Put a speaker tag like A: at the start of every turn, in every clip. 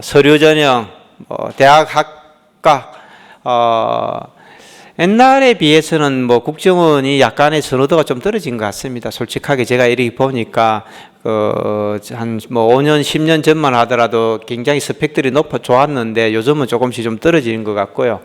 A: 서류 전형, 대학 학과, 옛날에 비해서는 뭐 국정원이 약간의 선호도가 좀 떨어진 것 같습니다. 솔직하게 제가 이렇게 보니까 한 뭐 5년, 10년 전만 하더라도 굉장히 스펙들이 좋았는데 요즘은 조금씩 좀 떨어지는 것 같고요.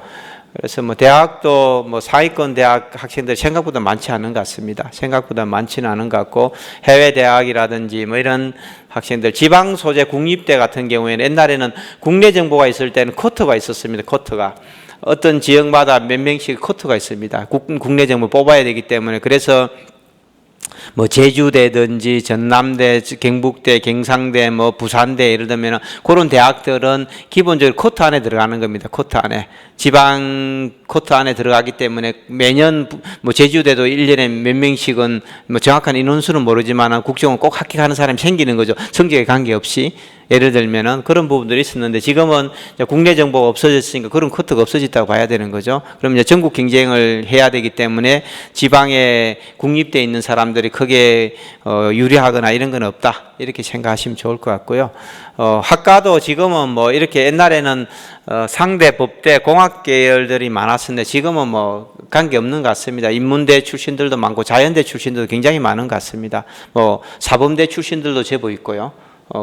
A: 그래서 뭐 대학도 뭐 상위권 대학 학생들 생각보다 많지 않은 것 같습니다. 생각보다 많지는 않은 것 같고, 해외 대학이라든지 뭐 이런 학생들, 지방 소재 국립대 같은 경우에는 옛날에는 국내 정보가 있을 때는 쿼터가 있었습니다. 쿼터가 어떤 지역마다 몇 명씩 쿼터가 있습니다. 국내 정보 뽑아야 되기 때문에. 그래서 뭐 제주대든지 전남대, 경북대, 경상대, 뭐 부산대 예를 들면 그런 대학들은 기본적으로 쿼터 안에 들어가는 겁니다. 쿼터 안에, 지방 쿼터 안에 들어가기 때문에 매년 뭐 제주대도 1년에 몇 명씩은 뭐 정확한 인원수는 모르지만 국정원 꼭 합격하는 사람이 생기는 거죠. 성적에 관계없이. 예를 들면은 그런 부분들이 있었는데, 지금은 국내 정보가 없어졌으니까 그런 쿼터가 없어졌다고 봐야 되는 거죠. 그럼 이제 전국 경쟁을 해야 되기 때문에 지방에 국립대에 있는 사람들이 크게 유리하거나 이런 건 없다, 이렇게 생각하시면 좋을 것 같고요. 학과도 지금은 뭐 이렇게 옛날에는 상대, 법대, 공학 계열들이 많았었는데 지금은 뭐 관계 없는 것 같습니다. 인문대 출신들도 많고 자연대 출신들도 굉장히 많은 것 같습니다. 뭐 사범대 출신들도 제법 있고요.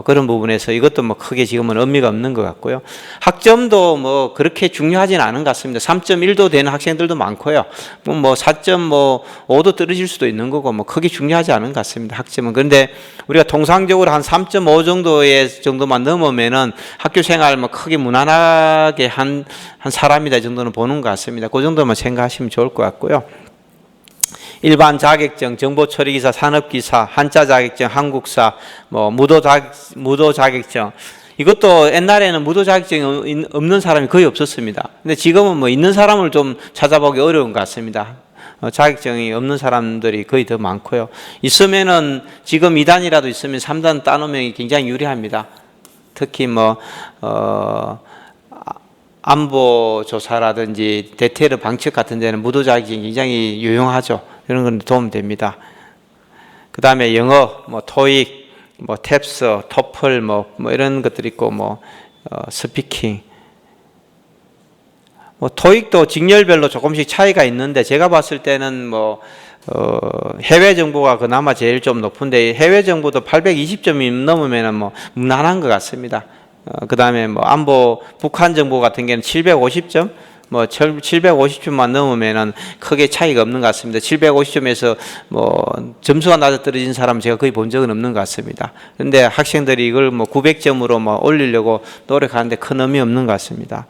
A: 그런 부분에서 이것도 뭐 크게 지금은 의미가 없는 것 같고요. 학점도 뭐 그렇게 중요하진 않은 것 같습니다. 3.1도 되는 학생들도 많고요. 뭐 4.5도 떨어질 수도 있는 거고 뭐 크게 중요하지 않은 것 같습니다. 학점은. 그런데 우리가 통상적으로 한 3.5 정도만 넘으면은 학교 생활 뭐 크게 무난하게 한 사람이다 정도는 보는 것 같습니다. 그 정도만 생각하시면 좋을 것 같고요. 일반 자격증, 정보처리기사, 산업기사, 한자 자격증, 한국사, 뭐 무도 자격증, 이것도 옛날에는 무도 자격증이 없는 사람이 거의 없었습니다. 근데 지금은 뭐 있는 사람을 좀 찾아보기 어려운 것 같습니다. 자격증이 없는 사람들이 거의 더 많고요. 있으면은 지금 2단이라도 있으면 3단 따놓으면 굉장히 유리합니다. 특히 뭐 안보 조사라든지 대테러 방책 같은 데는 무도 자격증이 굉장히 유용하죠. 이런 건 도움됩니다. 그 다음에 영어, 뭐 토익, 뭐 탭스, 토플, 뭐 이런 것들이 있고, 뭐 스피킹. 뭐 토익도 직렬별로 조금씩 차이가 있는데 제가 봤을 때는 뭐 해외 정보가 그나마 제일 좀 높은데, 해외 정보도 820점이 넘으면은 뭐 무난한 것 같습니다. 그 다음에 뭐 안보 북한 정보 같은 경우는 750점, 뭐 750점만 넘으면은 크게 차이가 없는 것 같습니다. 750점에서 뭐 점수가 낮아 떨어진 사람 제가 거의 본 적은 없는 것 같습니다. 그런데 학생들이 이걸 뭐 900점으로 뭐 올리려고 노력하는데 큰 의미 없는 것 같습니다.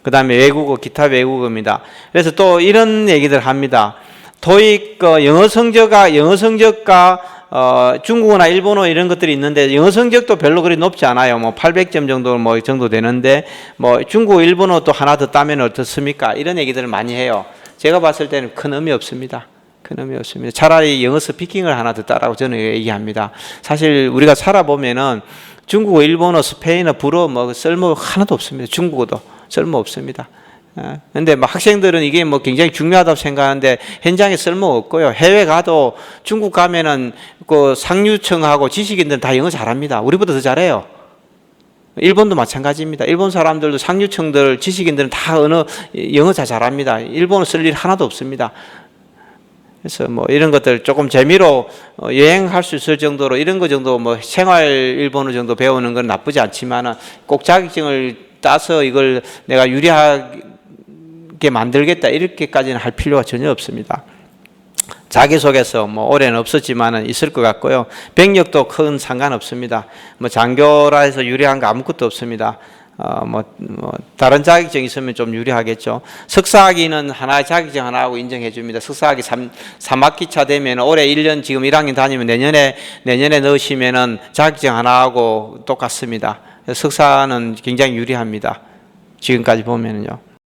A: 그 다음에 외국어, 기타 외국어입니다. 그래서 또 이런 얘기들 합니다. 토익 영어 성적과 중국어나 일본어 이런 것들이 있는데 영어 성적도 별로 그리 높지 않아요. 뭐 800점 정도 되는데 뭐 중국어, 일본어 또 하나 더 따면 어떻습니까? 이런 얘기들을 많이 해요. 제가 봤을 때는 큰 의미 없습니다. 큰 의미 없습니다. 차라리 영어 스피킹을 하나 더 따라고 저는 얘기합니다. 사실 우리가 살아보면은 중국어, 일본어, 스페인어, 불어 뭐 쓸모 하나도 없습니다. 중국어도 쓸모 없습니다. 근데 뭐 학생들은 이게 뭐 굉장히 중요하다고 생각하는데 현장에 쓸모 없고요. 해외 가도 중국 가면은 그 상류층하고 지식인들은 다 영어 잘합니다. 우리보다 더 잘해요. 일본도 마찬가지입니다. 일본 사람들도 상류층들, 지식인들은 다 영어 다 잘합니다. 일본어 쓸 일 하나도 없습니다. 그래서 뭐 이런 것들 조금 재미로 여행할 수 있을 정도로 이런 거 정도 뭐 생활 일본어 정도 배우는 건 나쁘지 않지만은 꼭 자격증을 따서 이걸 내가 유리하게 만들겠다 이렇게까지는 할 필요가 전혀 없습니다. 자기소개서 뭐 올해는 없었지만은 있을 것 같고요. 병력도 큰 상관없습니다. 뭐 장교라 해서 유리한 거 아무것도 없습니다. 다른 자격증 있으면 좀 유리하겠죠. 석사학위는 하나의 자격증 하나하고 인정해 줍니다. 석사학위 3학기차 되면 올해 1년 지금 1학년 다니면 내년에 넣으시면은 자격증 하나하고 똑같습니다. 석사는 굉장히 유리합니다. 지금까지 보면은요.